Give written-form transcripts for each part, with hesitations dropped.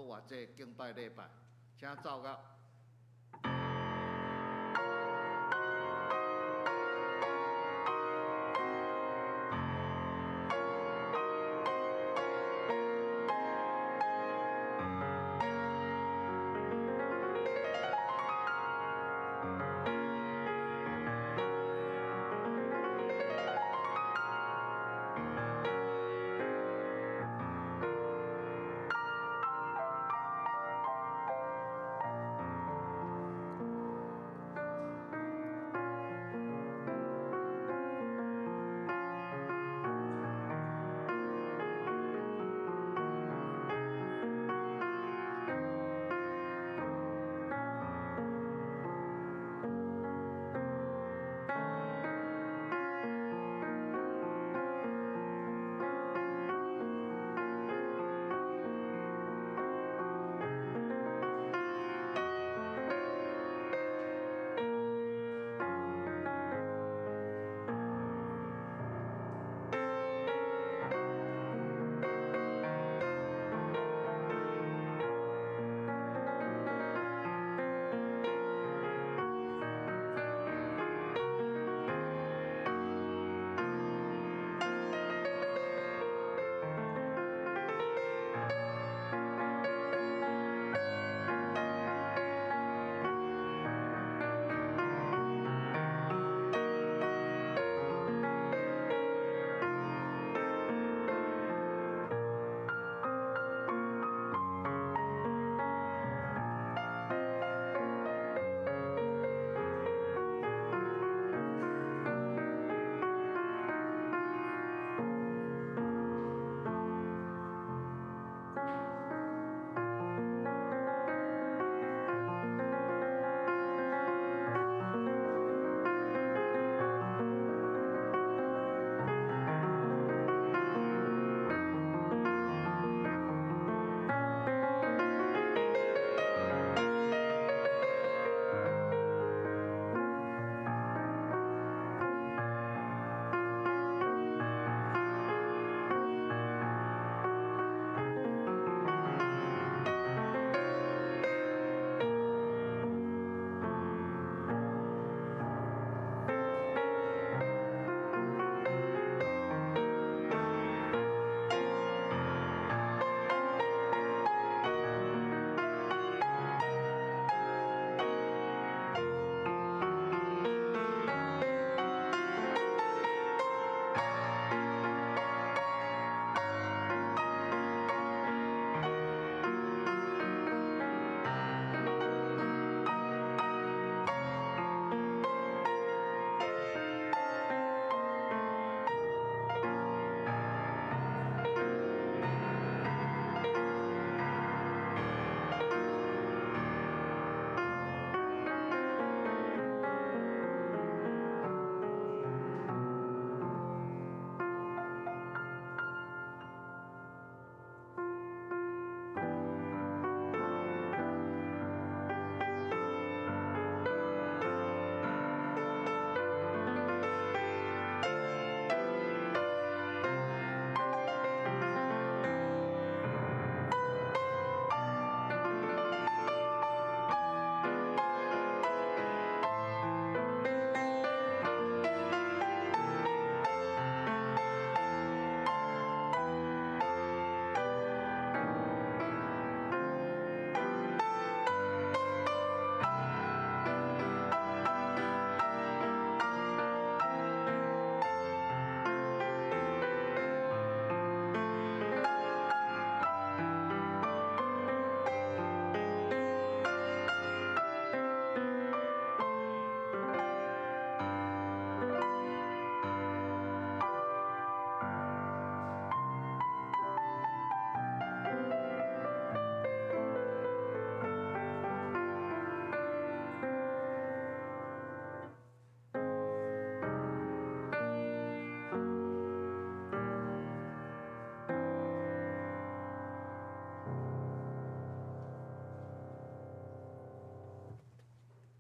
活这敬拜礼拜，请奏乐。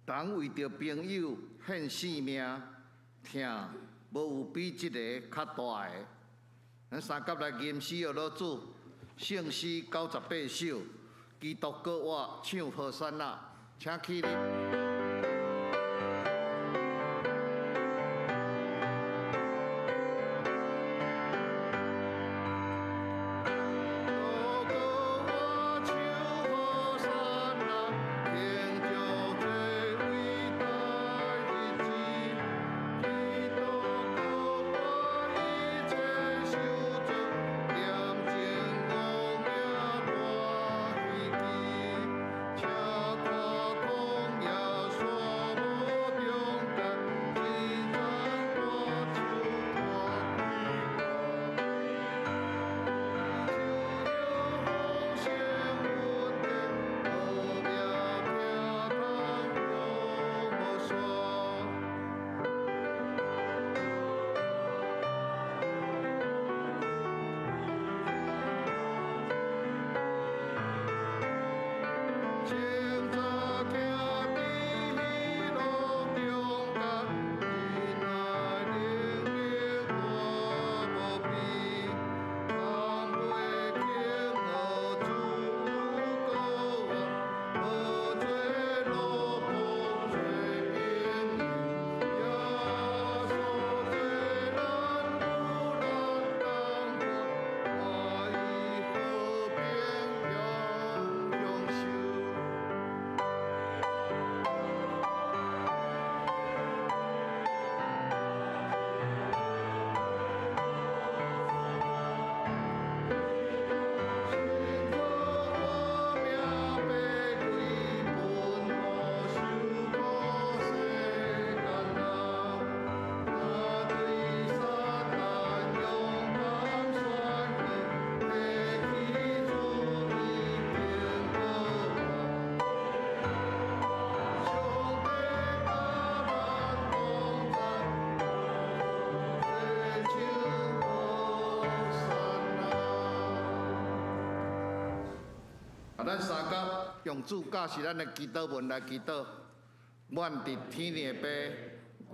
人为着朋友献性命，疼无有比这个较大的。咱三甲来吟诗学老子，圣诗98首，基督国我唱和散那，请起立。咱三甲用主教是咱的祈祷文来祈祷。阮伫天里的爸，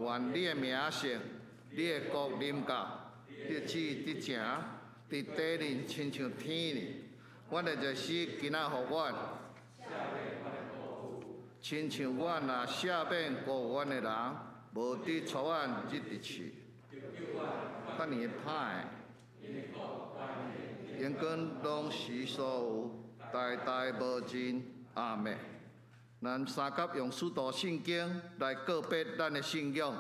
愿你的名圣，你的国临到，你的旨意伫成，伫地里亲像天里。阮的日时今仔互阮，亲像阮若赦免过阮的人，无伫错阮入地去。遐尼歹，因根拢是所有。代代无尽，阿妹。咱三甲用许多圣经来告别咱的信仰。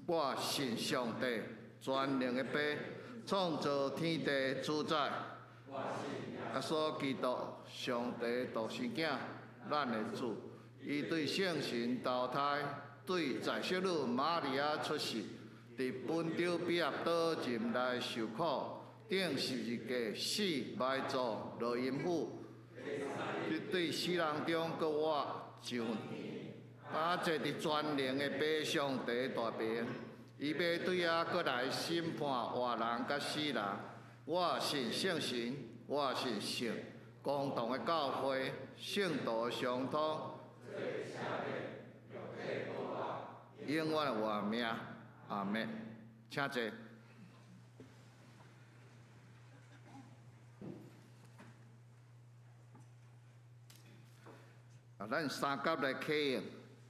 我信上帝，全能的爸，创造天地主宰。耶稣基督，上帝独生囝，咱的主。伊对圣神投胎，对在小女玛利亚出世，伫本丢比亚岛进来受苦，顶十字架死埋葬落阴府。对死人中，搁我上打坐伫全能的爸上帝大病，伊要对搁来审判活人甲死人。我信圣神，我信圣公堂的教会，圣道相通，永远的活命。阿门。请坐。咱三甲来启应，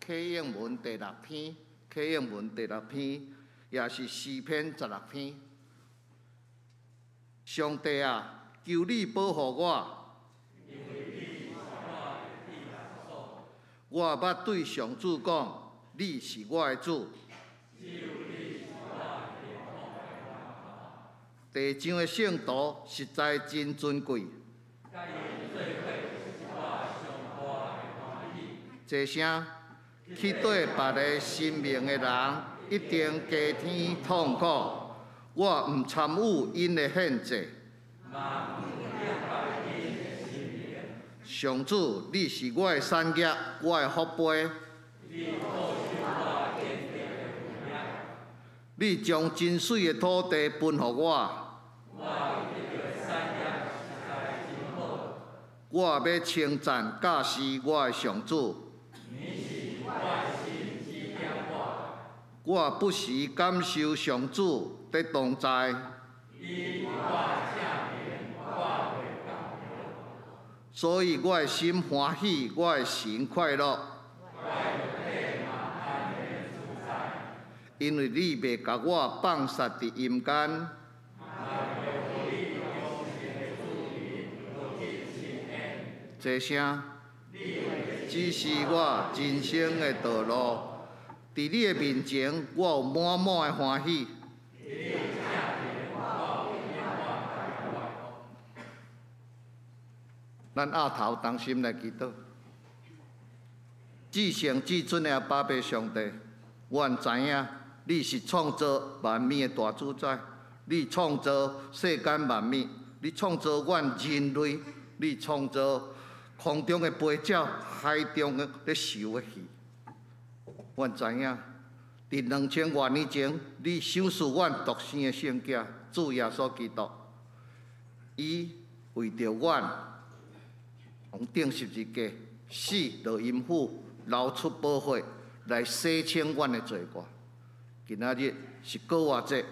启应文第6篇，启应文第6篇，也是诗篇16篇。上帝啊，求你保护我，我捌对上主讲，你是我的主。地上的圣徒实在真尊贵。这声去对别个生命的人，一定加添痛苦。我毋参与因的献祭。上主，你是我的产业，我的福杯。你将真水的土地分予我。我要称赞教示我的上主。我不时感受上主的同在。所以我的心欢喜，我的神快乐。因为你袂甲我放杀伫阴间。这声，只是我人生的道路。伫你的面前，我有满满的欢喜。咱额头同心来祈祷。至圣至尊的阿爸爸上帝，阮知影你是创造万物的大主宰，你创造世间万物，你创造阮人类，你创造空中的飞鸟，海中的咧游的鱼。阮知影，伫2000多年前，你赏赐阮独生的圣子主耶稣基督，伊为着阮，用钉十字架死落阴府，流出宝血来洗清阮的罪过。今仔日是过活节，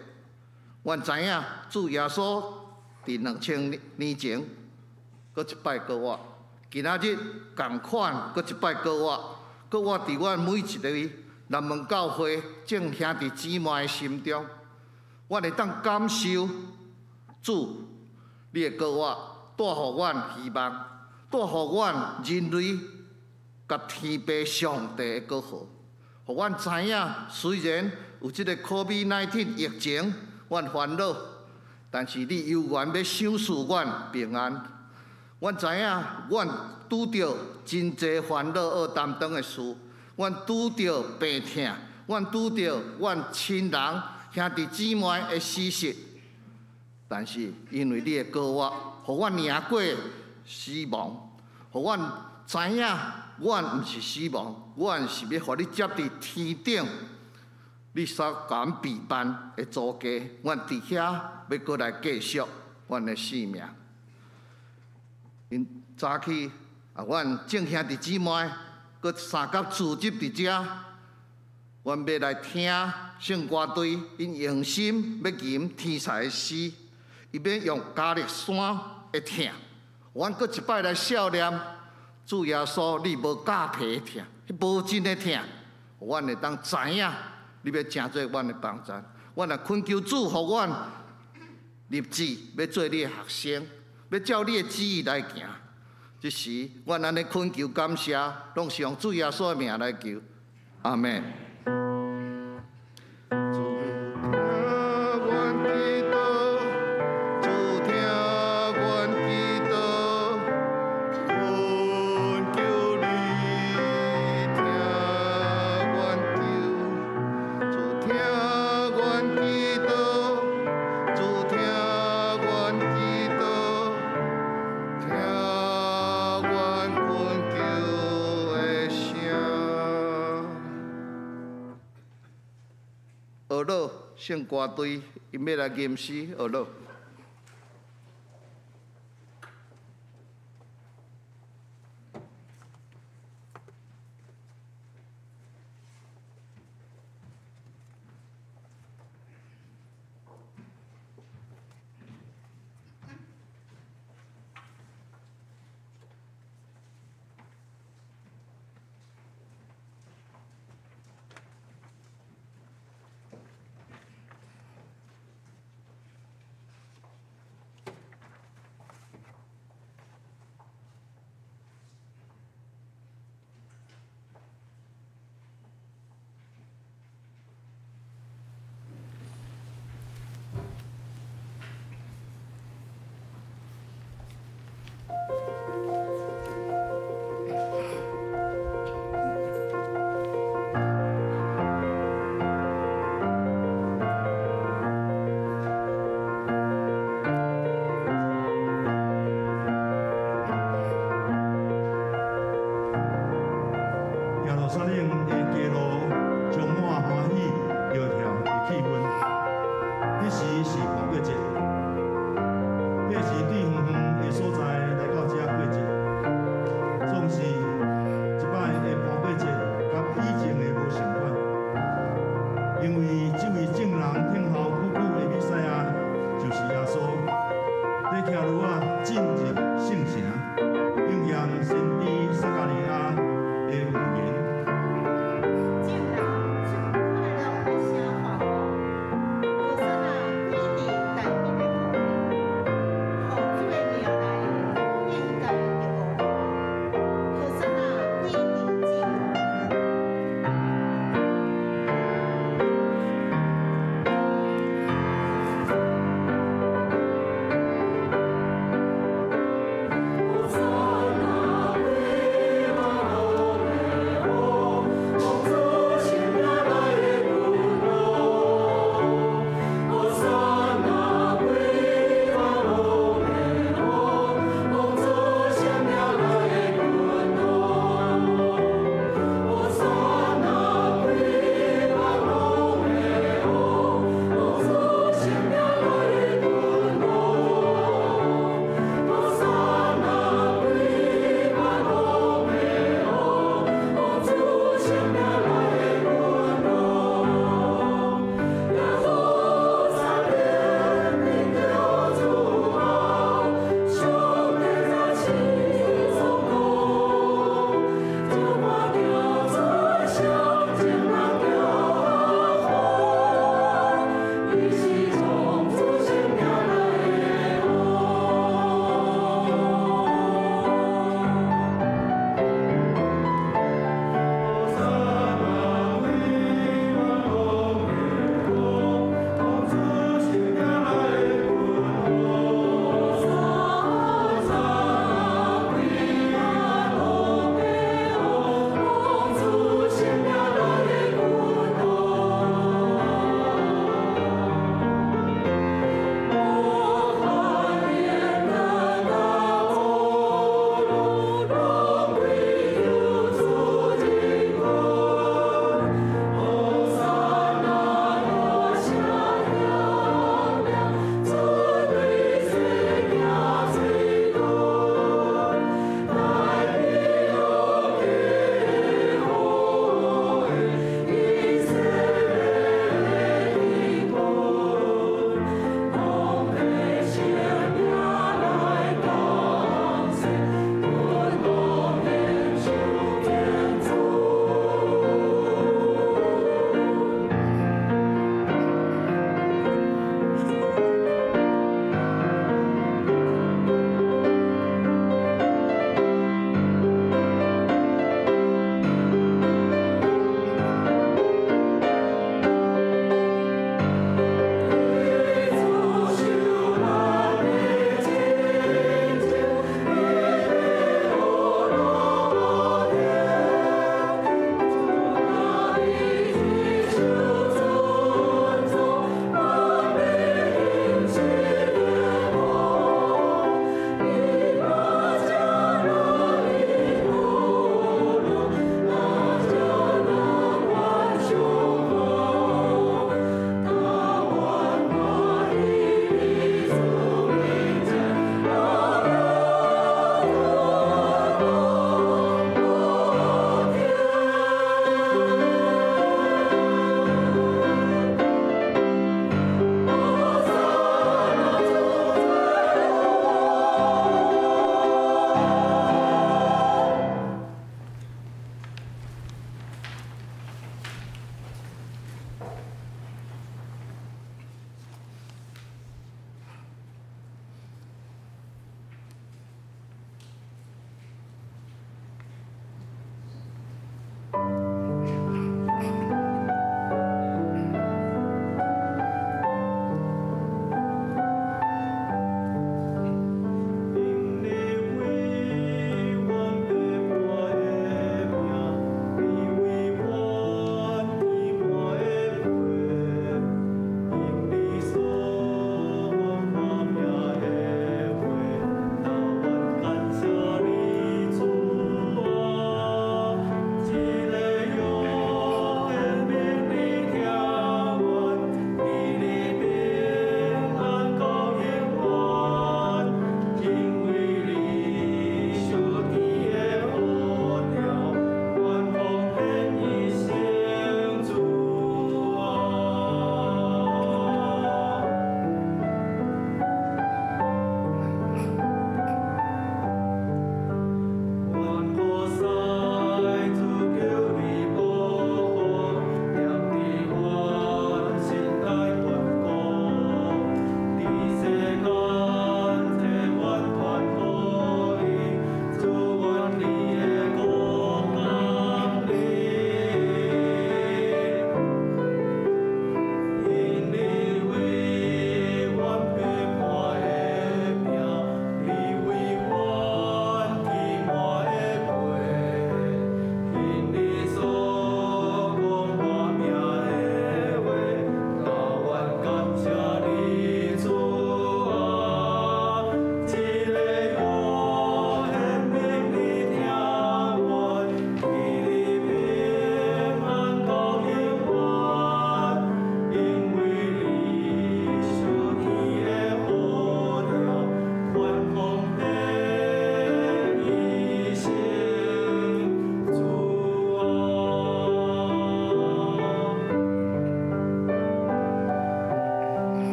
阮知影主耶稣伫2000年前，搁一摆过活。今仔日共款，搁一摆过活，过活伫阮每一个南门教会众兄弟姊妹的心中，阮会当感受主你的过活，带予阮希望，带予阮人类甲天父上帝的过好，互阮知影虽然有即个 COVID-19 疫情，阮烦恼，但是你犹原要赏赐阮平安。阮知影，阮拄着真侪烦恼而担当的事，阮拄着病痛，阮拄着阮亲人兄弟姊妹的死失，但是因为你的过活，互阮赢过死亡，互阮知影，阮毋是死亡，阮是要互你接伫天顶。你所甲阮陪伴的祖家，阮伫遐要过来继续阮的生命。因早起阮众兄弟姊妹，搁三甲聚集伫遮，阮要来听圣歌队因用心要吟天才的诗，伊要用加力山的疼，阮搁一摆来笑念主耶稣，你无假皮的疼，迄无真的疼，阮会当知影。你要成做阮的帮助，阮也恳求主，互阮立志要做你的学生，要照你的旨意来行。即时，阮安尼恳求感谢，拢是用主耶稣的名来求，阿门。学老圣歌队，因要来吟诗学老。在骑驴仔进入圣城，因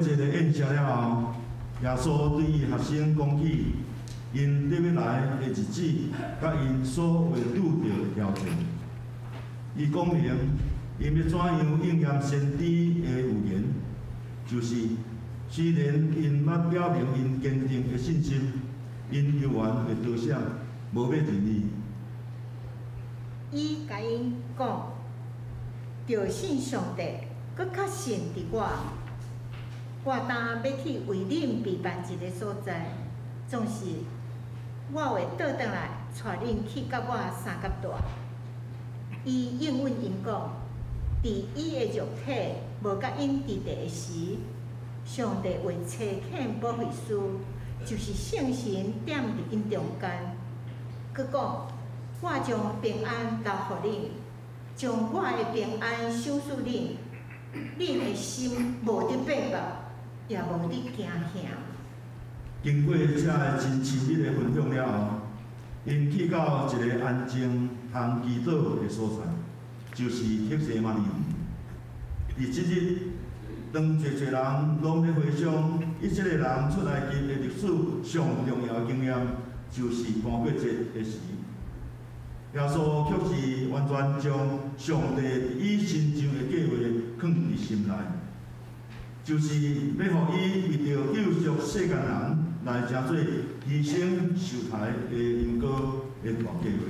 这个宴谢了后，耶稣对伊学生讲起因入要来的日子，甲因所会拄着的条件。伊讲明因要怎样应验先知的预言，就是虽然因捌表明因坚定的信心，因犹原会多想无要认伊。伊甲因讲，着信上帝，搁较信伫我。我当要去为恁备办一个所在，总是我会倒转来带恁去甲我三角大。伊应允因讲，伫伊的肉体无甲因伫地的时，上帝为差遣保惠师，就是圣神点伫因中间。佮讲，我将平安留互恁，将我的平安赏赐恁，恁的心无得变吧。也无得惊吓。经过这个真亲密的分享了后，因去到一个安静通祈祷的所在，就是克西玛尼园。伫即日，当侪人拢咧回想以色列人出埃及的历史上重要的经验，就是逾越节的时。耶稣却是完全将上帝伊心上的计划放伫心内。就是要互伊为着救赎世间人来成做牺牲受害的因果的大计划。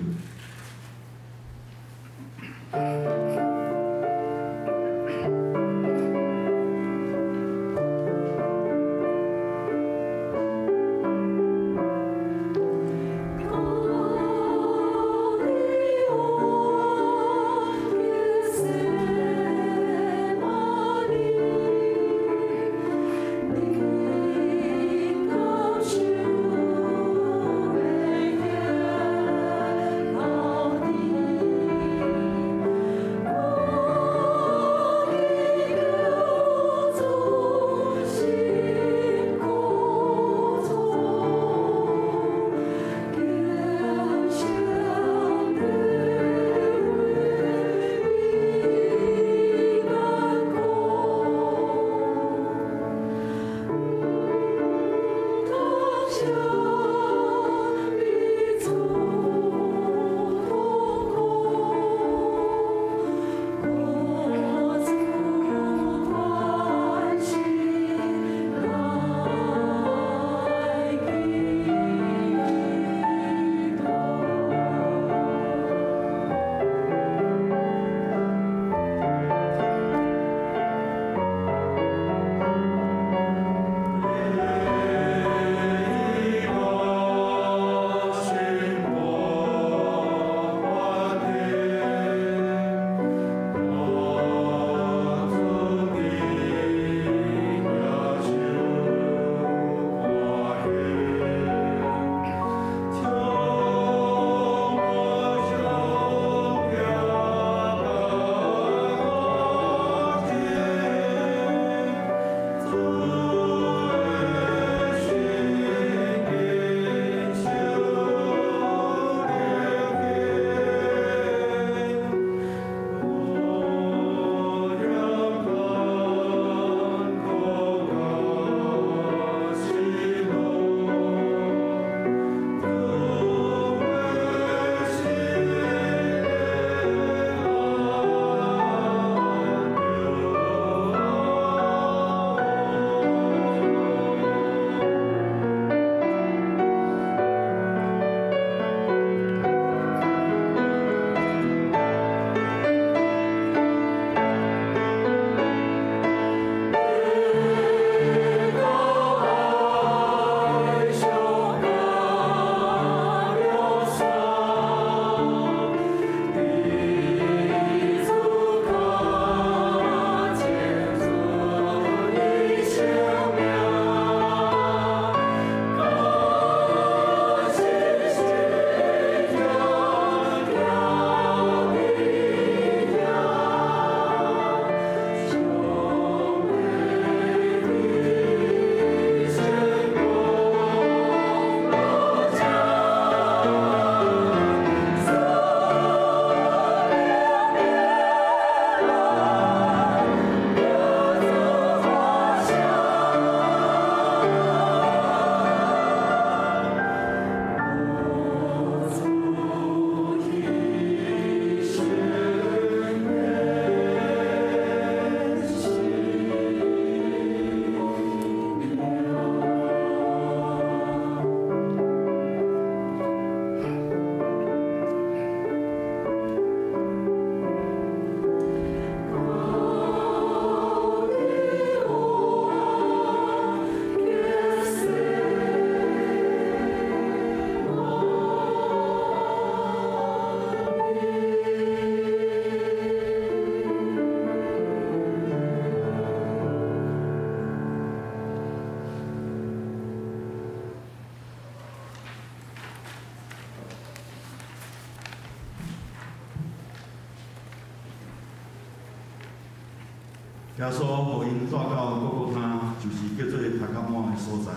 耶稣互因带到各个他，就是叫做塔卡满的所在。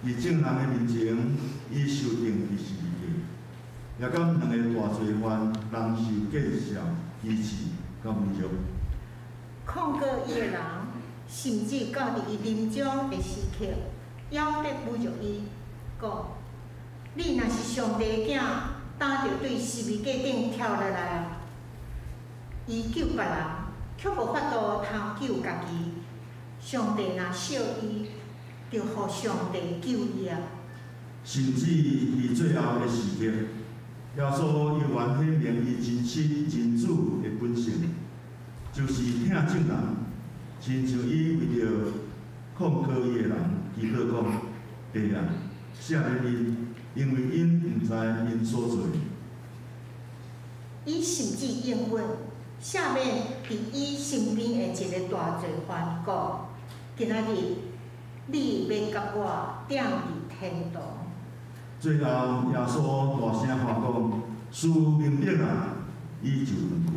伫众人的面前，伊受定伫十字架，也敢两个大罪犯人受见笑、医治、甲侮辱。控告伊的人，甚至到伫伊临终的时刻，还得侮辱伊，讲：你若是上帝的囝，担着对十字架顶跳落来，伊救别人，却无法度通救家己。上帝若惜伊，就互上帝救伊啊！甚至伫最后的时刻，耶稣犹原显明伊真实真主的本性，就是听证人，亲像伊为着控告伊的人祈祷讲：弟啊，赦免因，因为因毋知因所做。伊甚至应允，赦免伫伊身边的一个大罪犯讲：今仔日你要甲我踮伫天堂。最后，耶稣大声喊讲：使明白啊，伊就断去。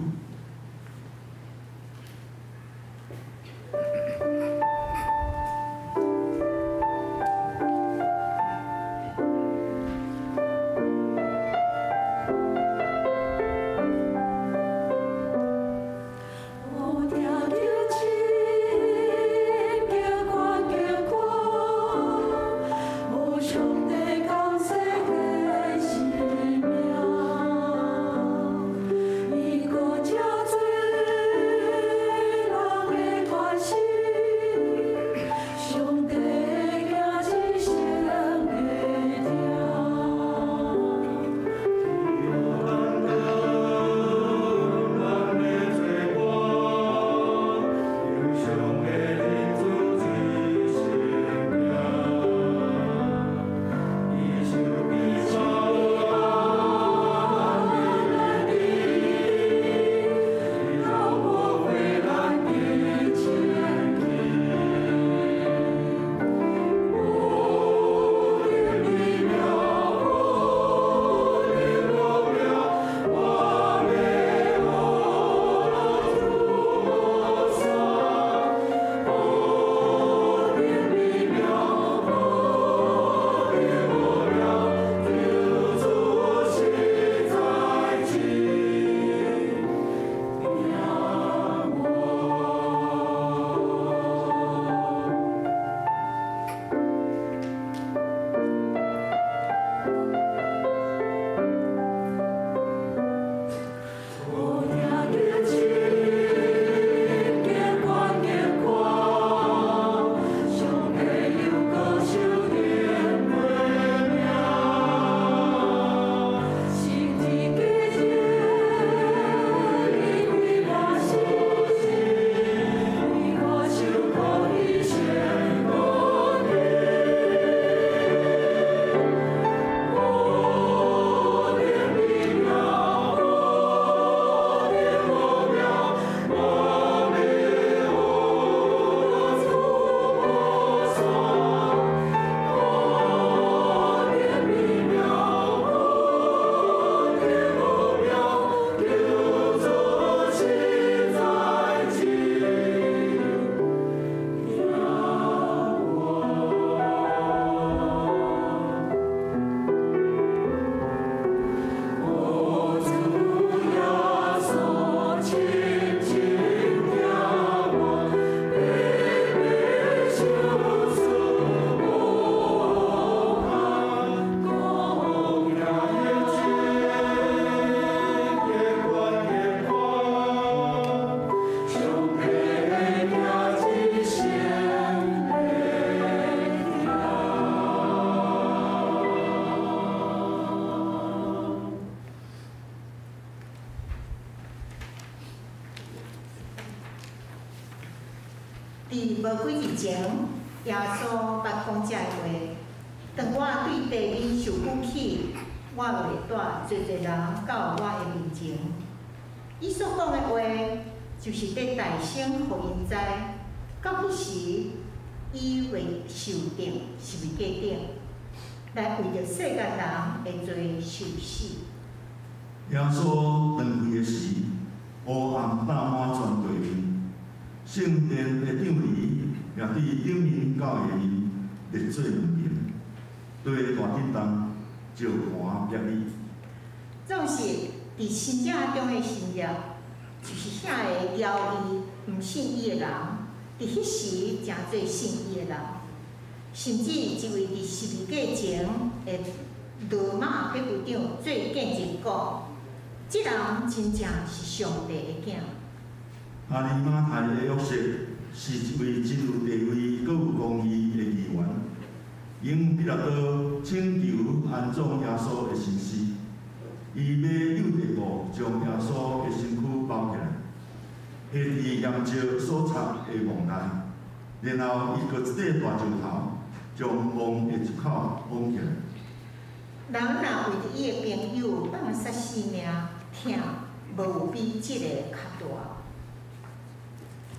伫无几日前，耶稣捌讲这话，当我对地面受苦起，我会带侪人到我的面前。伊所讲的话，就是伫大声互因知，到迄时，伊会受定十字架顶，来为着世间人的罪受死。耶稣断气的时，黑暗打满全地面。圣殿的长篱也伫顶面教的因列做两边，对大震动石盘别离。总是伫信者中的信业，就是遐个了伊毋信伊的人，伫迄时诚做信伊的人，甚至一位伫十字架前的罗马百夫长做见证讲，即人真正是上帝的囝。阿里马太的约瑟是一位真有地位、阁有公义的议员，因彼拉多请求安葬耶稣的身尸，伊要有地步将耶稣的身躯包起来，下伫岩石所插的网内，然后伊搁一块大石头将网的出口绑起来。人若为着伊的朋友放杀性命，疼无有比即个较大。是。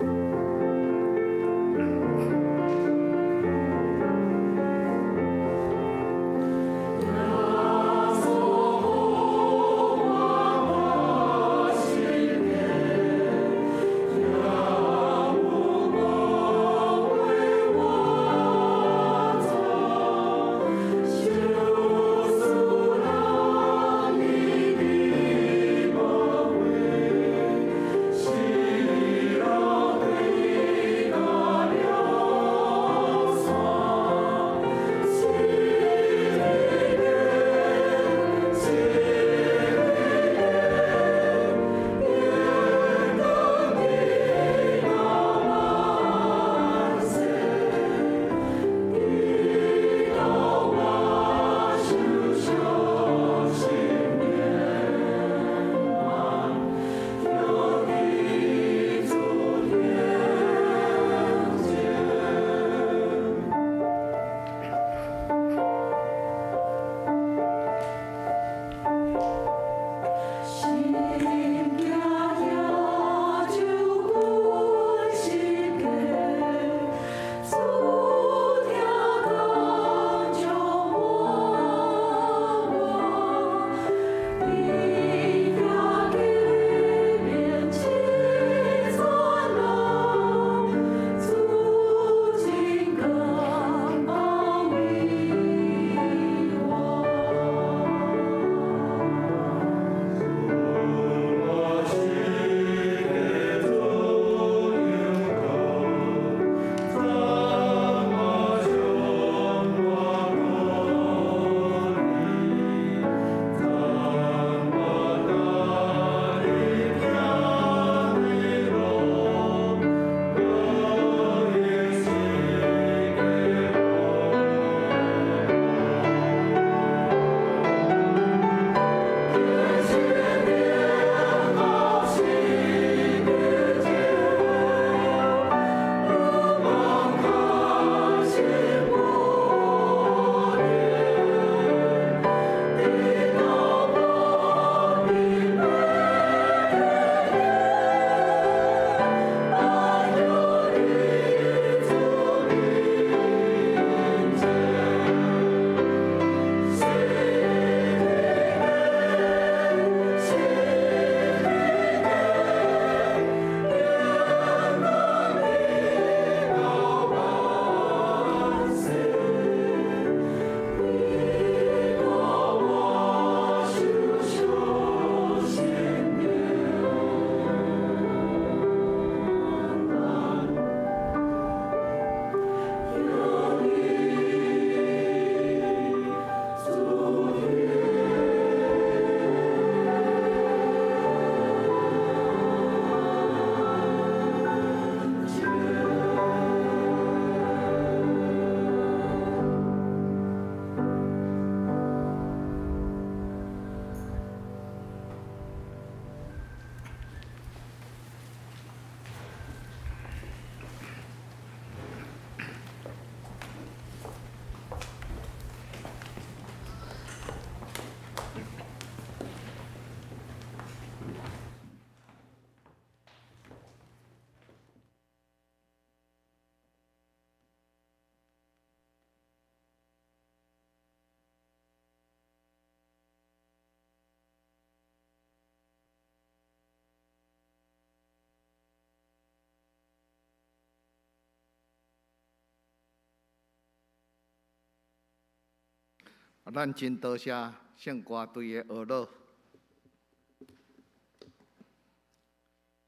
咱真多谢圣歌队的学老。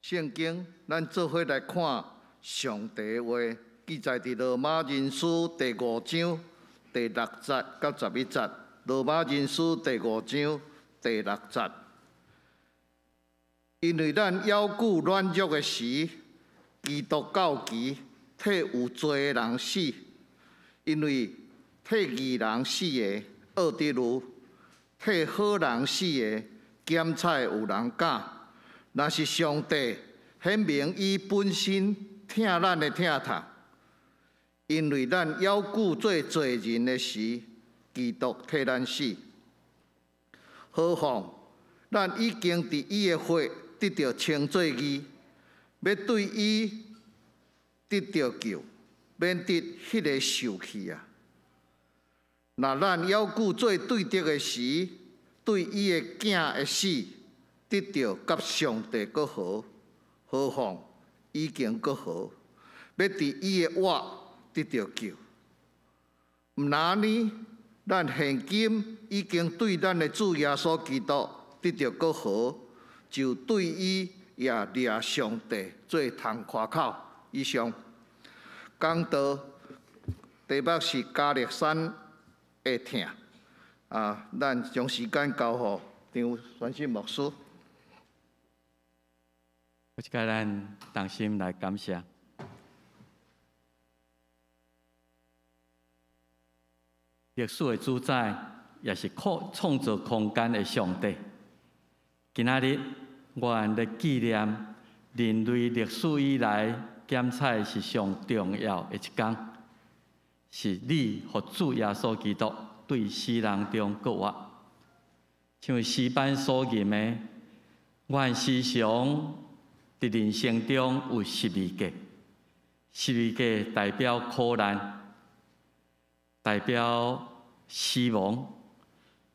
圣经，咱做伙来看上帝的话，记载伫罗马人书第5章第6节到11节。罗马人书第5章第6节。因为咱遥顾软弱的时，基督到期，替有罪的人死，因为替义人死的恶得如，替好人死的检采有人假。若是上帝显明伊本身疼咱的疼痛，因为咱遥顾做罪人的时，基督替咱死。何况咱已经伫伊的血得到称作义，要对伊得到救，免得迄个受气啊！若咱遥顾做对的的时，对伊的囝的死得到甲上帝搁好，何况已经搁好，要伫伊的活得到救。毋那呢，咱现今已经对咱的主耶稣基督得到搁好，就对伊也掠上帝做通夸口。以上讲道题目是加力山的疼。咱将时间交予张传信牧师。我即个咱同心来感谢。历史的主宰，也是创造空间的上帝。今仔日，我来纪念人类历史以来检采是上重要的一天，是你和主耶稣基督对世人中国活。像诗班所言的，我时常伫人生中有12个，12个代表苦难，代表死亡。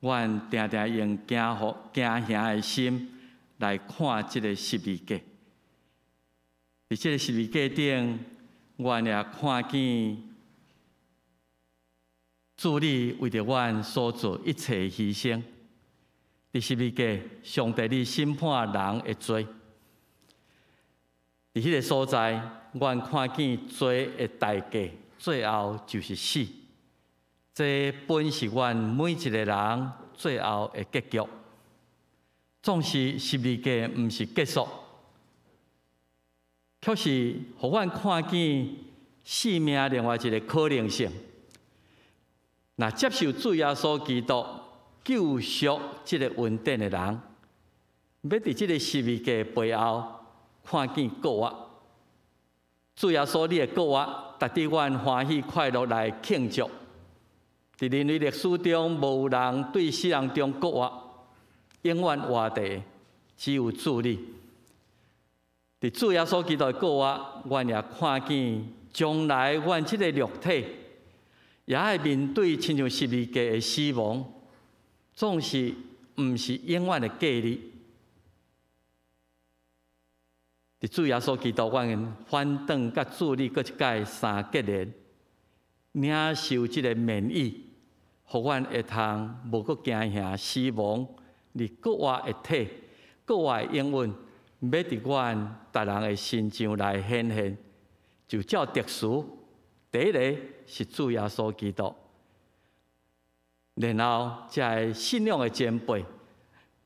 阮常常用惊吓的心来看这个12个。伫这个12个顶，阮也看见主你为着阮所做一切牺牲。第12个，上帝你审判人的罪。伫迄个所在，阮看见罪的代价，最后就是死。这本是阮每一个人最后的结局。总是12个毋是结束，却是互阮看见生命另外一个可能性。若接受主耶稣基督救赎这个恩典的人，要伫这个12个背后看见国活。主耶稣你的国活，值得阮欢喜快乐来庆祝。伫人类历史中，无有人对世人中国活，永远活地，只有主你。伫主耶稣基督的国活，阮也看见将来阮这个肉体，也会面对亲像12个的死亡，总是毋是永远的隔离。伫主耶稣基督，阮反转甲主你各一届三结连，领受这个免疫，互阮会通无阁惊吓死亡，而国活的体，国活的永远，要伫阮逐人的身上来显现。就照特殊，第一个是主耶稣基督，然后才会信仰的前辈，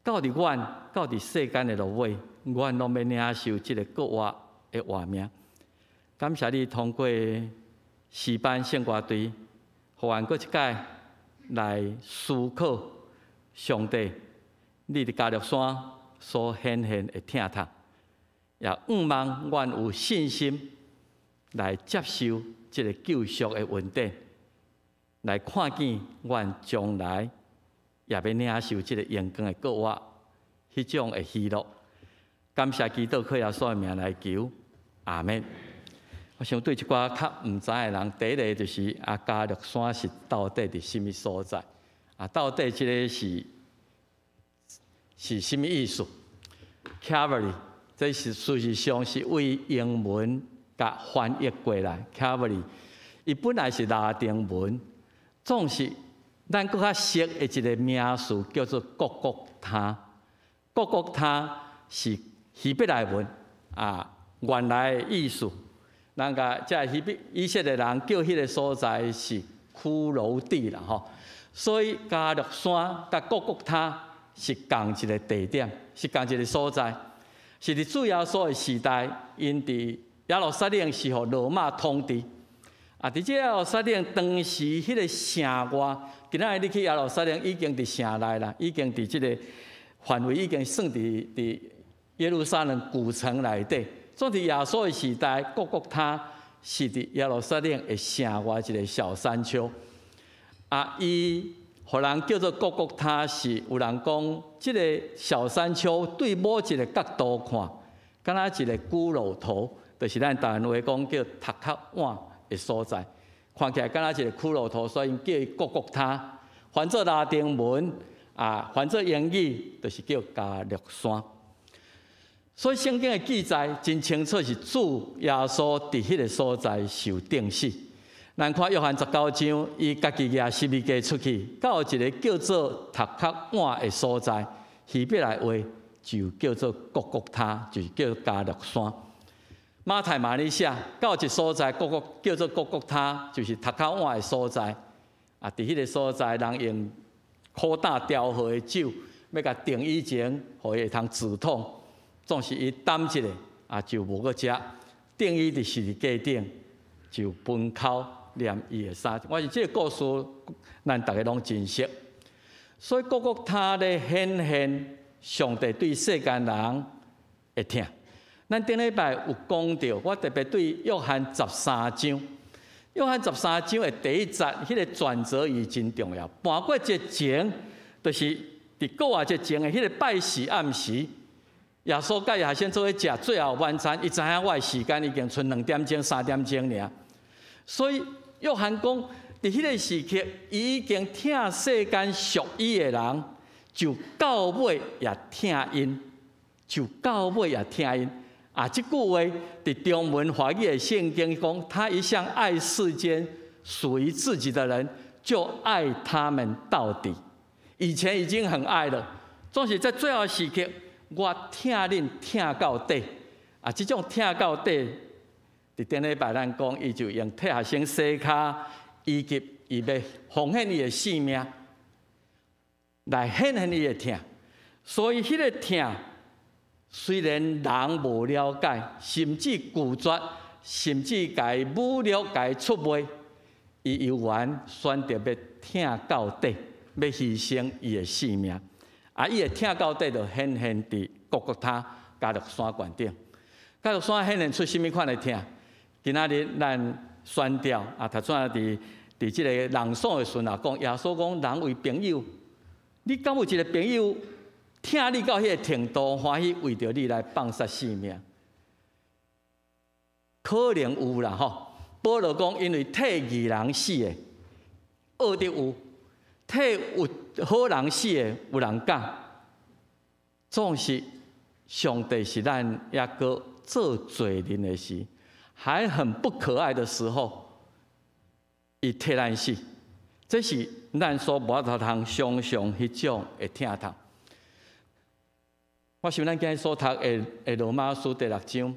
到伫阮，到伫世间的落尾。阮拢要领受这个国活的画面。感谢你通过诗班圣歌队，互阮阁一届来思考上帝你伫加略山所显现的疼痛，也盼望阮有信心来接受这个救赎的恩典，来看见阮将来也要领受这个阳光的国活，迄种的喜乐。感谢基督靠耶稣的名来求，阿门。我想对一寡较毋知的人，第一个就是加略山是到底伫什么所在？到底这个是什么意思 ？Calvary， 这是事实上是为英文甲翻译过来。Calvary， 伊本来是拉丁文，总是咱搁较熟的一个名词叫做各各他。各各他是希伯来文原来的意思。人家即以色列人叫迄个所在是骷髅地啦吼。所以加略山甲各各他是同一个地点，是同一个所在，是伫主耶稣的时代，因伫耶路撒冷是互罗马统治。伫这耶路撒冷当时迄个城外，今仔日你去耶路撒冷已经伫城内啦，已经伫即个范围已经算伫耶路撒冷古城内底。总伫耶稣的时代，各各他是伫耶路撒冷的城外一个小山丘。伊互人叫做各各他，是有人讲，即个小山丘对某一个角度看，敢若一个骷髅头，就是咱台湾话讲叫头壳碗的所在，看起来敢若一个骷髅头，所以叫伊各各他。翻做拉丁文翻做英语，就是叫加略山。所以圣经的记载真清楚，是主耶稣伫迄个所在受钉死。咱看约翰19章，伊家己举十字架出去，到一个叫做头壳碗的所在，希伯来话就叫做各各他，就是叫加略山。马太马利写到一所在，叫做各各他，就是头壳碗的所在。伫迄个所在，人用苦胆调和的酒，要甲定以前，互伊会通止痛。总是伊担一下，就无搁食，定伊伫十字架顶，就分口。念伊的衫，我是这个故事，咱大家拢真熟。所以各各他咧显现上帝对世间人会疼。咱顶礼拜有讲到，我特别对约翰13章，约翰13章的第一节，迄个转折语真重要。半过节前，就是伫国外节前的迄个拜喜暗时，耶稣甲耶先做伙食最后晚餐，伊知影我的时间已经剩2点钟、3点钟尔，所以。约翰讲，伫迄个时刻，伊已经听世间属伊的人，就到尾也听因，就到尾也听因。这句话伫中文华语的圣经讲，他一向爱世间属于自己的人，就爱他们到底。以前已经很爱了，总是在最后时刻，我听恁听到底。这种听到底。伫顶礼拜咱讲，伊就用替学生洗骹，以及伊要奉献伊的性命，来显现伊的疼。所以迄个疼，虽然人无了解，甚至拒绝，甚至甲伊侮辱、甲伊出卖，伊犹原选择要听到底，要牺牲伊的性命。伊的听到底，就显现伫各各他加略山悬顶。加略山显现出甚物款的疼？今仔日咱宣调头先伫即个朗诵的时阵讲，耶稣讲人为朋友，你敢有一个朋友听你到迄个程度，欢喜为着你来放杀性命？可能有啦吼。保罗讲，因为替义人死的，恶的有；替有好人死的，有人讲。总是上帝是咱抑个做罪人的事。还很不可爱的时候，伊替咱死，这是咱所无法通想象迄种的疼痛。我想咱今日所读的罗马书第6章，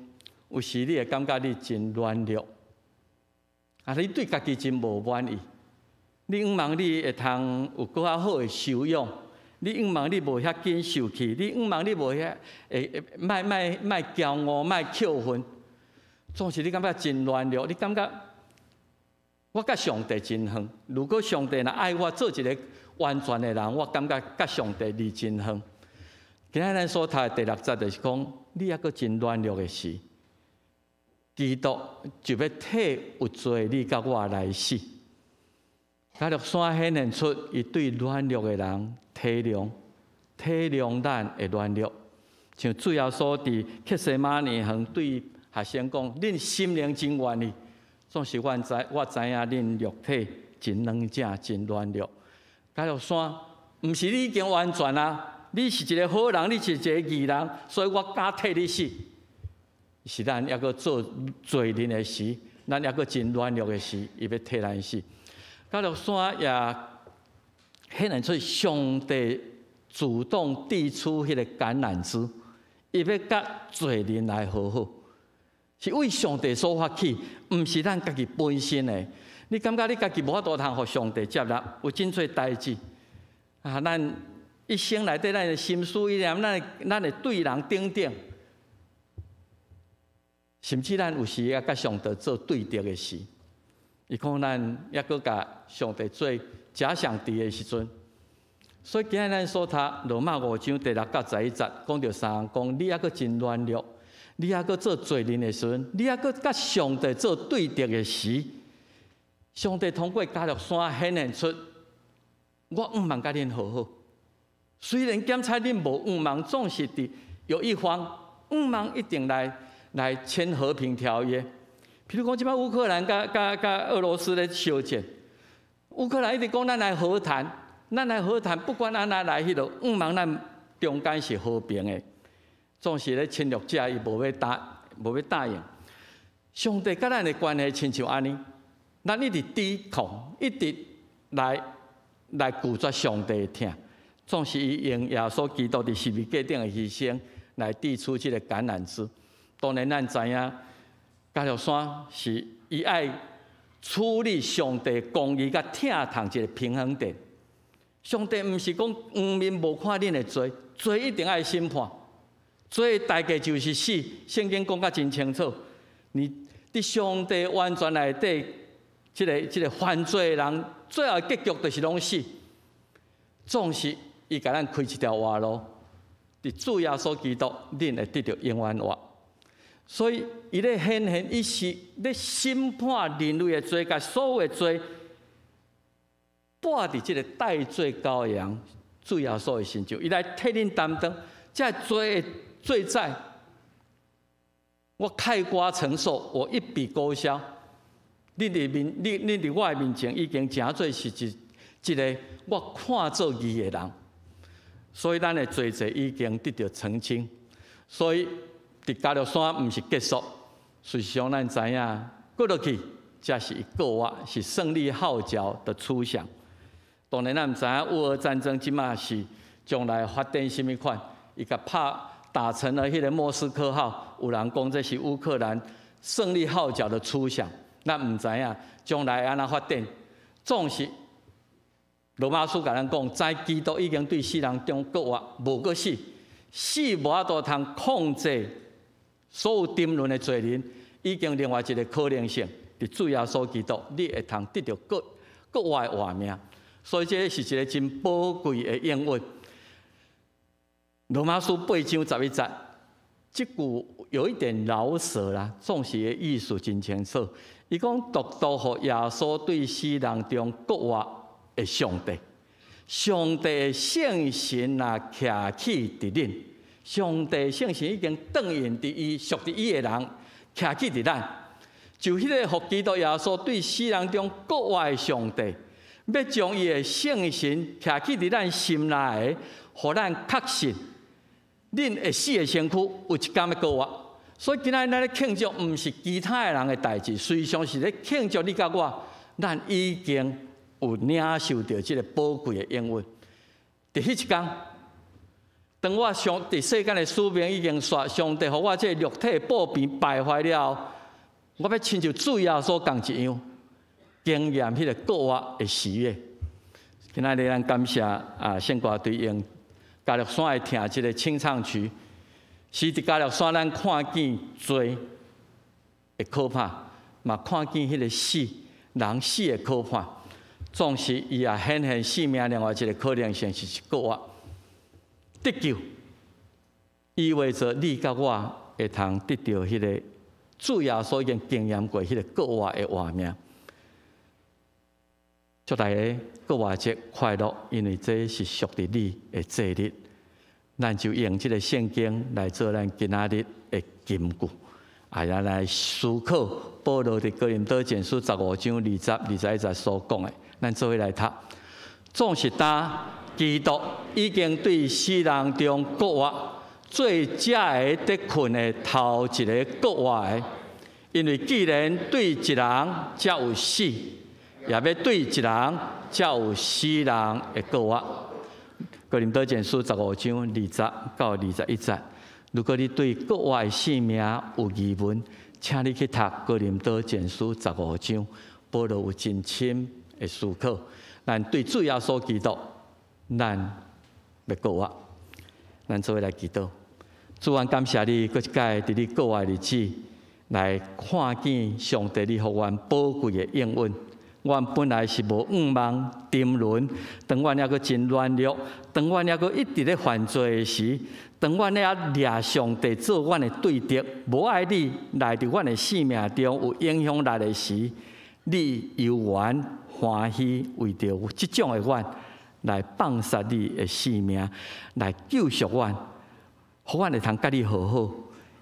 有时你会感觉你真软弱，你对家己真无满意，你毋望你会通有更较好的修养，你毋望你无遐紧受气，你毋望你无遐卖骄傲，卖扣分。总是你感觉真软弱，你感觉我甲上帝真远。如果上帝若爱我做一个完全的人，我感觉甲上帝离真远。今仔咱所读的第6节就是讲，你抑个真软弱的事，基督就要替有罪你甲我来死。加略山显现出伊对软弱的人体谅咱的软弱，像主耶稣伫客西马尼园对学生讲，恁心灵真愿意，总是我知影恁肉体真软正真软弱。加略山，毋是你已经完全啊，你是一个好人，你是一个义人，所以我敢替你死。是咱抑个做罪人的事，咱抑个真软弱的事，伊要替咱死。加略山也显现出上帝主动递出迄个橄榄枝，伊要甲罪人来和好，是为上帝所发起，毋是咱家己本身的。你感觉你家己无法度通互上帝接纳，有真侪代志啊！咱一生内底，咱的心思意念，咱会对人顶顶，甚至咱有时也甲上帝做对敌的事。伊讲咱也搁甲上帝做假想敌的时阵，所以今日咱所读罗马5章第6到11节，讲到三人讲，你也搁真软弱，你也搁做罪人的时阵，你也搁甲上帝做对敌的时，上帝通过加略山显现出，我毋茫甲恁和好。虽然检查恁无毋茫，总是有一方毋茫一定来签和平条约。譬如讲，即摆乌克兰甲俄罗斯咧相战，乌克兰一直讲咱来和谈，不管安那来迄落，毋茫咱中间是和平的。总是咧侵略者伊无要答应。上帝甲咱的关系亲像安尼，咱一直抵抗，一直来拒绝上帝的疼。总是伊用耶稣基督伫十字架顶的牺牲来递出这个橄榄枝。当然，咱知影。加略山是伊爱处理上帝公义甲疼痛一个平衡点。上帝毋是讲黄面无看恁的罪，罪一定爱审判，罪的代价就是死。圣经讲甲真清楚，你伫上帝完全内底，这个犯罪的人，最后结局就是拢死。总是伊甲咱开一条活路，伫主耶稣基督，恁会得到永远活。所以，伊咧显现，伊是咧审判人类的罪，甲所有的罪，摆伫即个代罪羔羊主耶稣的身上，伊来替恁担当，这罪的罪债，我概括承受，我一笔勾销。恁伫我的面前，已经诚做是一个我看做义的人，所以咱的罪债已经得到澄清，所以。伫加略山毋是结束，事实上咱知影，过落去才是告我是胜利号角的初响。当然，咱毋知影乌俄战争即马是将来发展什么款，伊甲打成了迄个莫斯科号，有人讲这是乌克兰胜利号角的初响，咱毋知影将来安怎发展。总是罗马书甲咱讲，在基督已经对世人中告我无过死，死无法度通控制。所有沉沦的罪人，已经另外一个可能性，伫主耶稣基督，你会通得到国外的活命。所以这是一个真宝贵的应允。罗马书8章11节，这句有一点老舍啦，总是的意思真清楚。伊讲独互耶稣对世人中国活的上帝，上帝的圣神若徛起伫恁。上帝圣神已经动用伫伊属伫伊的人，徛起伫咱，就迄个互基督耶稣对世人中国外的上帝，要将伊的圣神徛起伫咱心内，互咱确信，恁会死的身躯有一天要过活。所以今仔咱咧庆祝，毋是其他的人的代志，实际上是咧庆祝你甲我，咱已经有领受到即个宝贵的应允。伫迄一天。当我伫世间的使命已经煞，上帝互我这肉体暴病败坏了后，我要亲像主耶稣共一样，经验迄个过活的喜悦。今仔日咱感谢圣歌队用加略山的听这个清唱曲，是伫加略山咱看见罪的可怕，嘛看见迄个死人死的可怕。总是伊也显现生命另外一个可能性是过活。得救意味着你甲我会通得到迄个主耶稣已经经验过迄个国活的画面。祝大家国活节快乐，因为这是属于你的节日，咱就用这个圣经来做咱今仔日的金句，也来思考保罗伫哥林多前书15章20、21节所讲的，咱做伙来读。总是他。基督已经对世人中国活最佳的得困的头一个国活的，因为既然对一人才有死，也要对一人才有死人的告发。哥林多前书15章20到21节。如果你对告发的性命有疑问，请你去读哥林多前书15章，保罗有真深的思考。咱对主耶稣基督，咱要告发，咱做伙来祈祷。主啊，感谢你，搁一届伫你告发的日子，来看见上帝你予阮宝贵的应允。阮本来是无仰望、沉沦，当阮还阁真软弱，当阮还阁一直咧犯罪的时，当阮咧掠上帝做阮的对敌，无爱你来伫阮的生命中有影响力的时，你犹原欢喜为着即种的阮来放杀你的性命，来救赎阮，互阮会通甲你和好，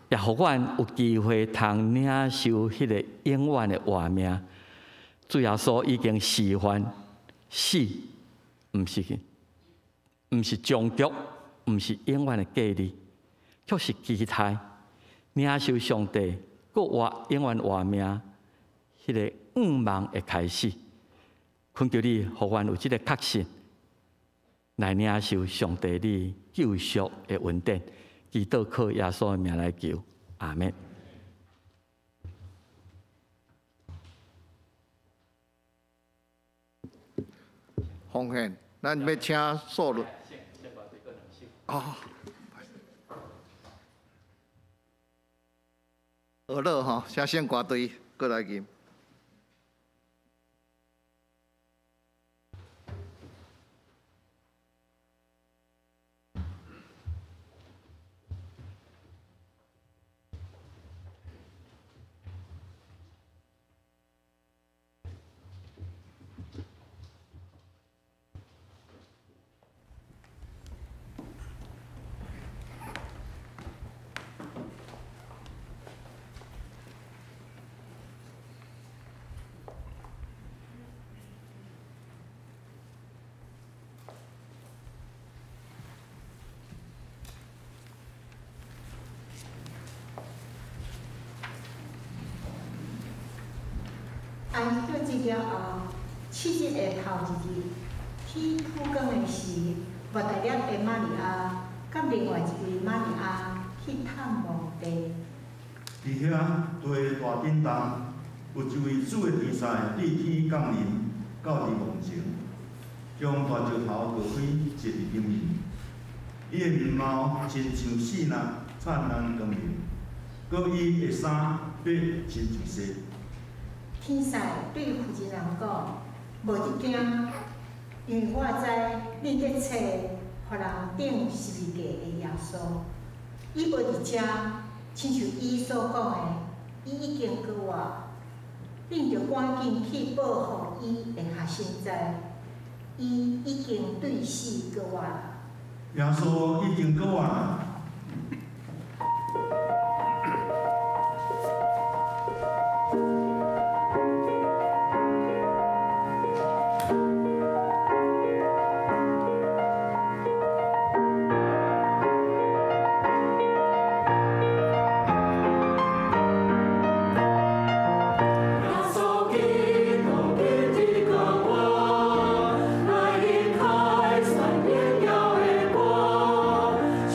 也互阮有机会通领受迄个永远的活命。主耶稣已经示范死，毋是终局，毋是永远的隔离，却是期待领受上帝国活永远活命迄个仰望的开始。恳求你，互阮有即个确信，来领受上帝你救赎的恩典。祈祷靠耶稣的名来求，阿门。奉献，咱要请素律。哦，俄勒吼，请献歌队过来吟。安息日了后，7日的头一日，天复光的时，莫大粒的玛利亚，甲另外一位玛利亚去探望地。伫遐地大震动，有一位主的天使对天降临，到伫梦前，将大石头割开，一日金面。伊的面貌亲像死人，灿烂光明，搁伊的衫白亲像雪。天使对负责人讲：无得惊，因为我知你伫找互人顶十字架的耶稣。伊无伫遮，亲像伊所讲的，伊已经过活。恁着赶紧去报互伊的学生知，伊已经对死过活了。耶稣已经过活了。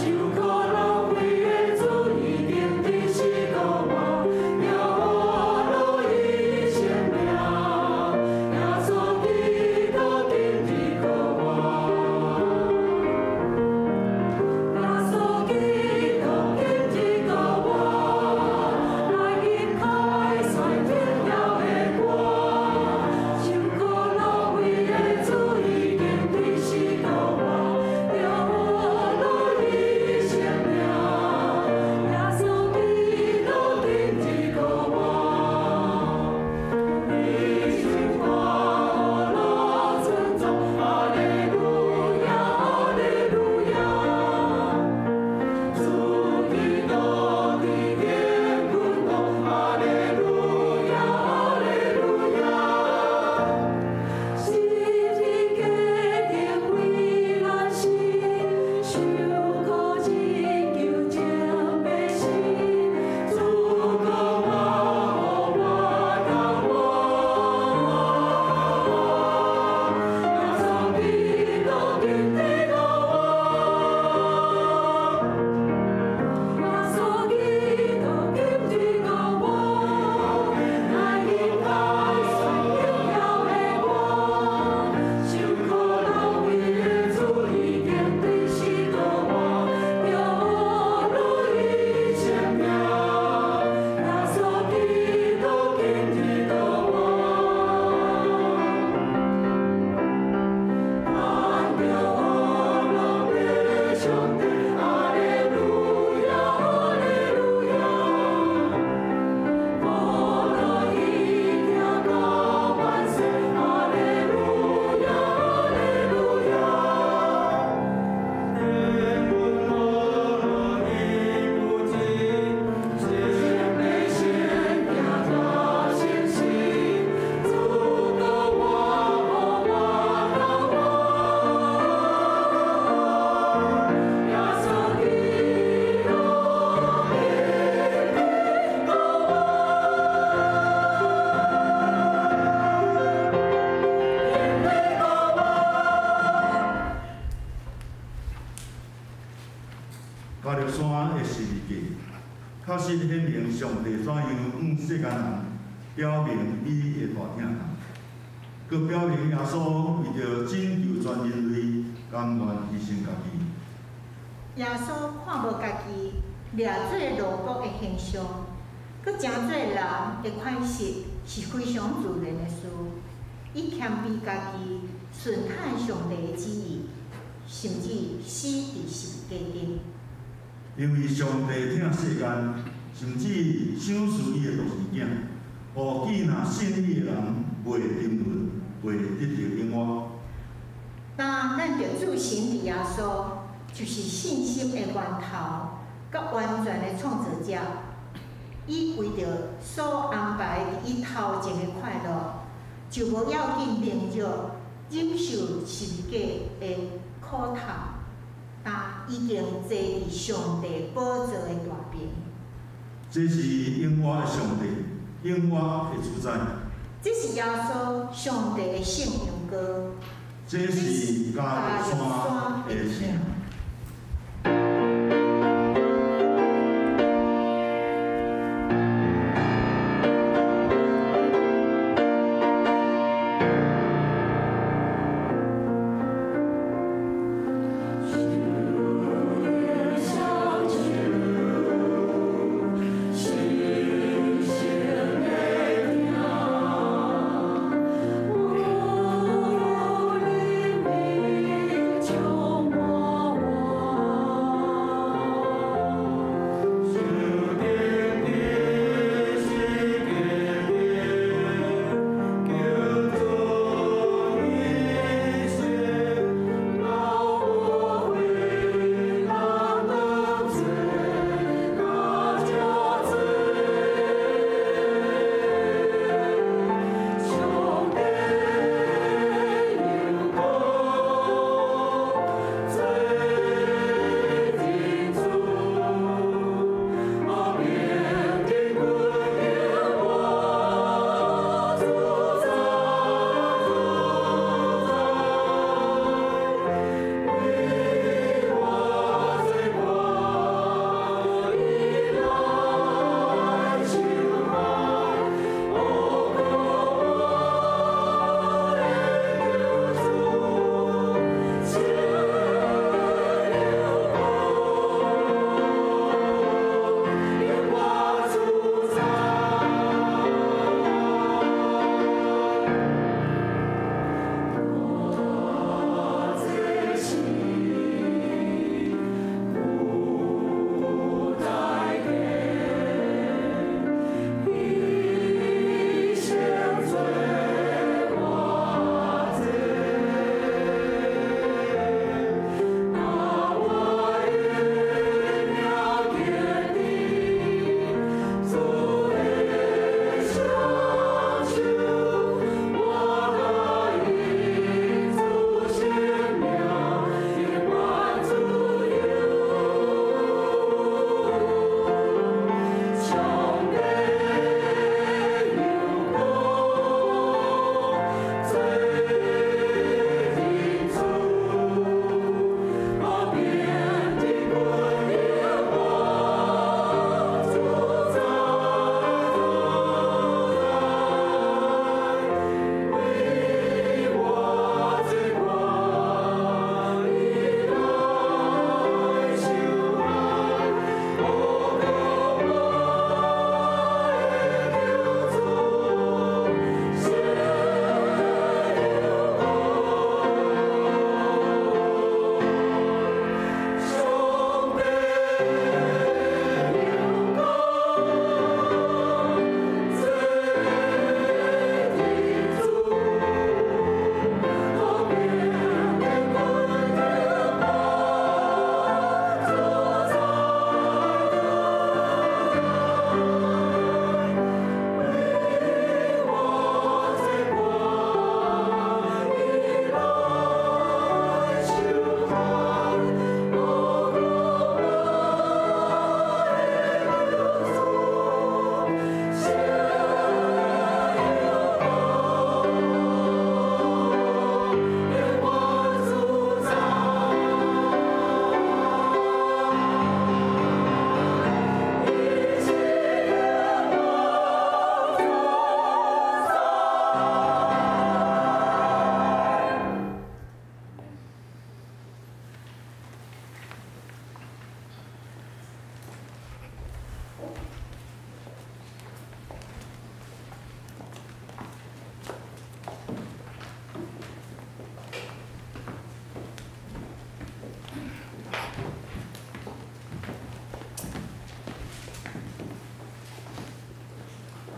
就加入山的十字架，确实显明上帝怎样向世间人表明伊的大疼痛，佮表明耶稣为着拯救全人类，甘愿牺牲家己。耶稣看无家己掠做奴仆的形象，佮诚做人的款式是非常自然的事。伊谦卑家己，顺坦上帝的旨意，甚至死伫十字架顶。因为上帝疼世间，甚至赏赐伊的独生囝，互既若信伊的人袂沉沦，袂得着永活。当咱着主神伫耶稣，就是信心的源头，甲完全的创造者。伊为着所安排伫伊头前的快乐，就无要紧忍着忍受十字架的苦痛，但已经坐伫上帝宝座的大边。这是永活的上帝，永活的主宰。这是耶稣上帝的圣羊羔。这是加入山的城。我。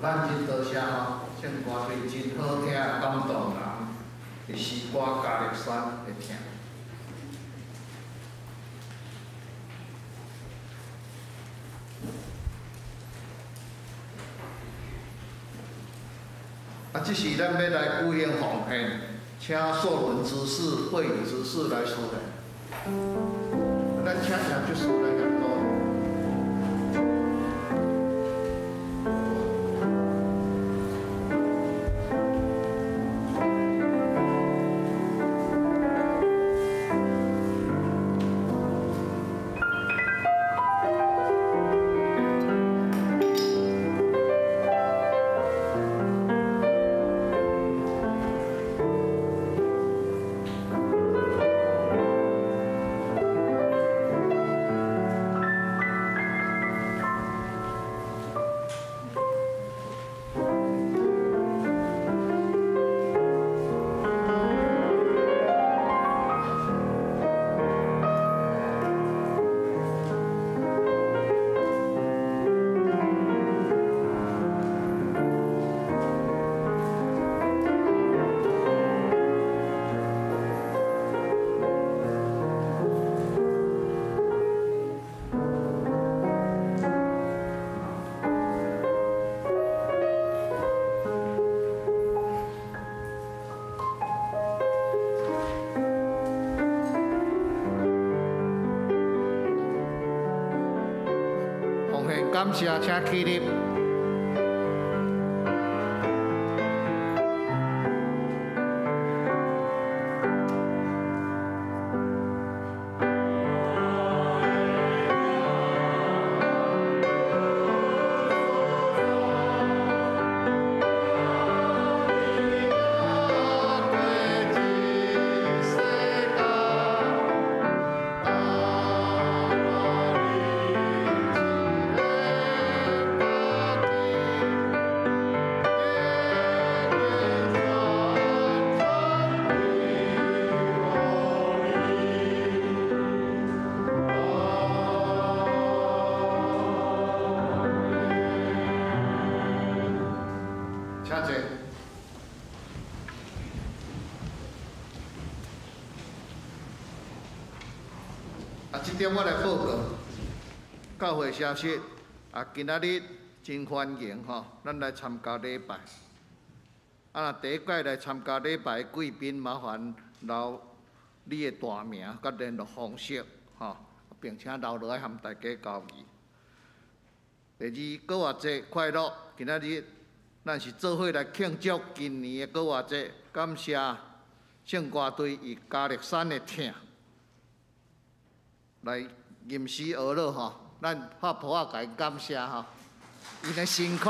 咱真多谢吼，唱歌对真好听，感动人，是诗歌加力山会听。啊，这是咱要来举行奉献，请受轮执事、会议执事来说的。咱请下执事来讲多。感谢，请起立。请坐。这点我来报告。教会消息，今仔日真欢迎吼，咱来参加礼拜。第一届来参加礼拜的贵宾，麻烦留你的大名甲联络方式吼，并且留落来和大家交易。第二，国华节快乐！今仔日。咱是做伙来庆祝今年的国华节，感谢圣歌队以加力山的听来吟诗而乐吼，咱拍谱仔甲因感谢吼，因的辛苦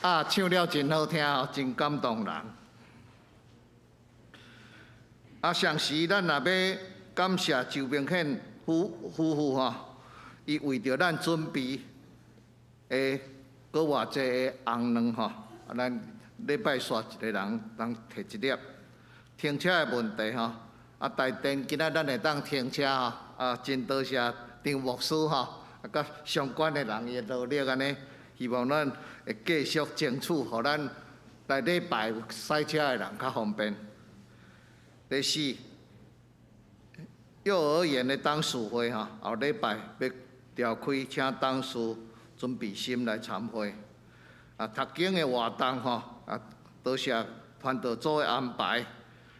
唱了真好听吼，真感动人。上时咱若要感谢周明宪夫妇吼。伊为着咱准备的国华节的红卵吼，咱礼拜煞一个人摕一粒。停车的问题吼，台电今仔咱会当停车吼，真多谢张牧师吼，甲相关的人伊努力安尼，希望咱会继续争取，互咱来礼拜有驶车的人较方便。第四，幼儿园的董事会吼，后礼拜要召开，请董事准备心来参会。读经的活动吼，多谢团导组的安排。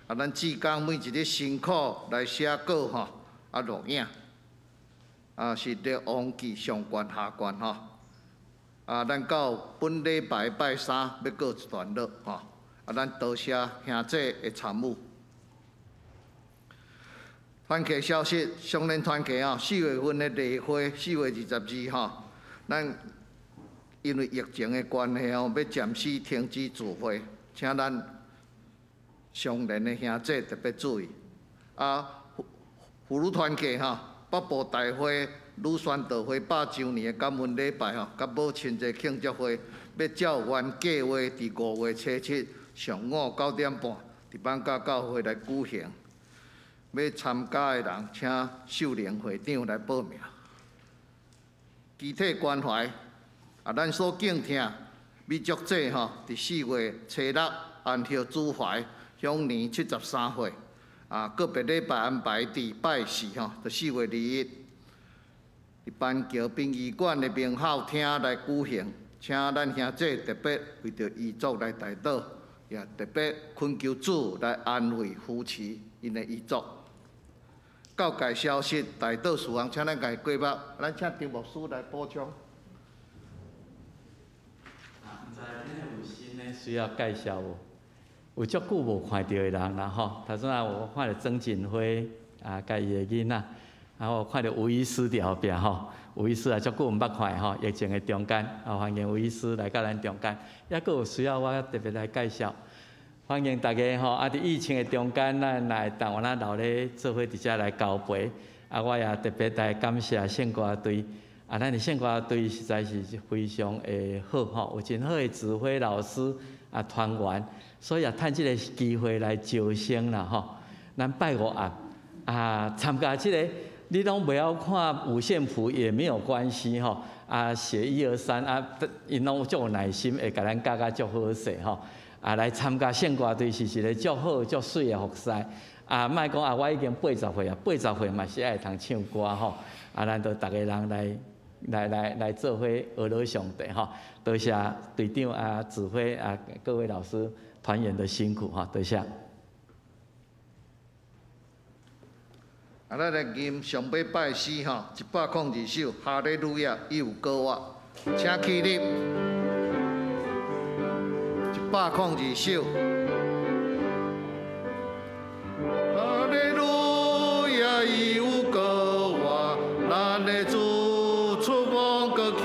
咱志工每一日辛苦来写稿吼，录影。是伫王记上关下关吼。咱到本礼拜拜三要告一段落吼。咱多谢兄弟的参与。团契消息，相连团契吼，4月份的例会，4月22吼，咱因为疫情的关系吼，要暂时停止聚会，请咱相连的兄弟特别注意。妇女团契吼，北部大会女宣道会100周年的感恩礼拜吼，甲母亲节庆祝会，要照原计划伫5月初7上午9点半，伫板甲教会来举行。要参加的人，请秀玲会长来报名。集体关怀，咱所敬听美足者吼，伫4月初6安息主怀，享年73岁。个别礼拜安排伫拜4吼，就4月21，伫板桥殡仪馆的名孝厅来举行，请咱兄弟特别为着遗族来代祷，也特别恳求主来安慰扶持因的遗族。告解消息，代祷事项，请咱家过目，咱请张牧师来补充。唔知今日有新的需要介绍无？有足久无看到的人啦吼，头先我看到曾锦辉甲伊的囡仔，然后看到吴医师伫后壁吼，吴医师也足久毋捌看吼，疫情的中间，欢迎吴医师来到咱中间，也佫有需要我特别来介绍。欢迎大家吼，伫疫情的中间，咱来台湾老咧做伙伫遮来交陪。我也特别来感谢圣歌队，咱的圣歌队实在是非常的好吼，有真好的指挥老师团员，所以也趁即个机会来招生啦吼。咱拜5暗参加即个，你拢袂晓看五线谱也没有关系吼。写1、2、3因拢足有耐心，会甲咱教甲足好势吼。来参加圣歌队是一个足好足水的服侍。莫讲我已经80岁80岁嘛是爱通唱歌吼。咱都逐个人来做伙学乐上帝吼。多谢队长指挥各位老师团员的辛苦哈，多谢。咱来吟上尾拜诗吼，102首《哈利路亚》已有歌我，请起立。102首。哈利路亚已有歌我，咱的主出王国去。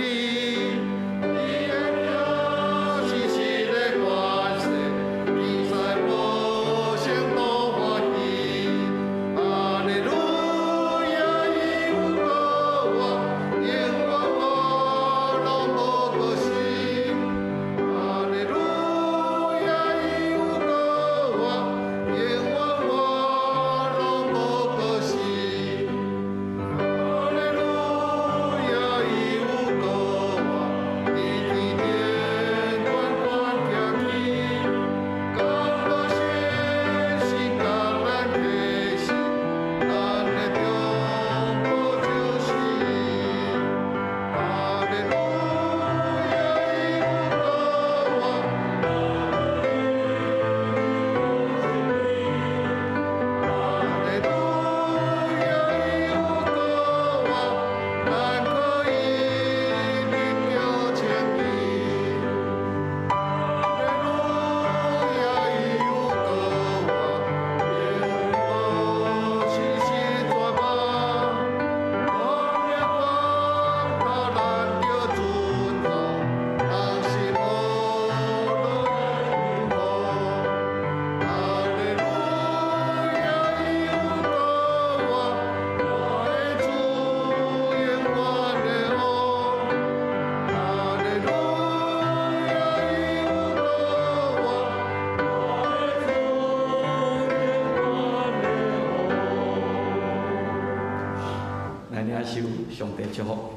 上帝祝福，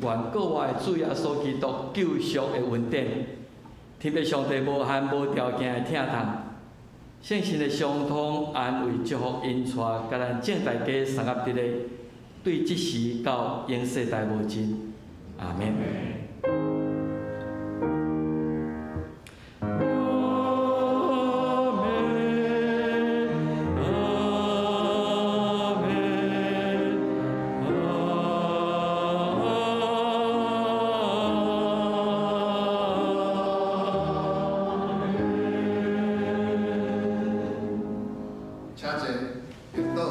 愿国外的主耶稣基督救赎的恩典，天父上帝无限无条件的疼痛，圣神的相通安慰祝福因带，甲咱正大家三合一个，对即时到永世代无尽，阿免。请坐，领导。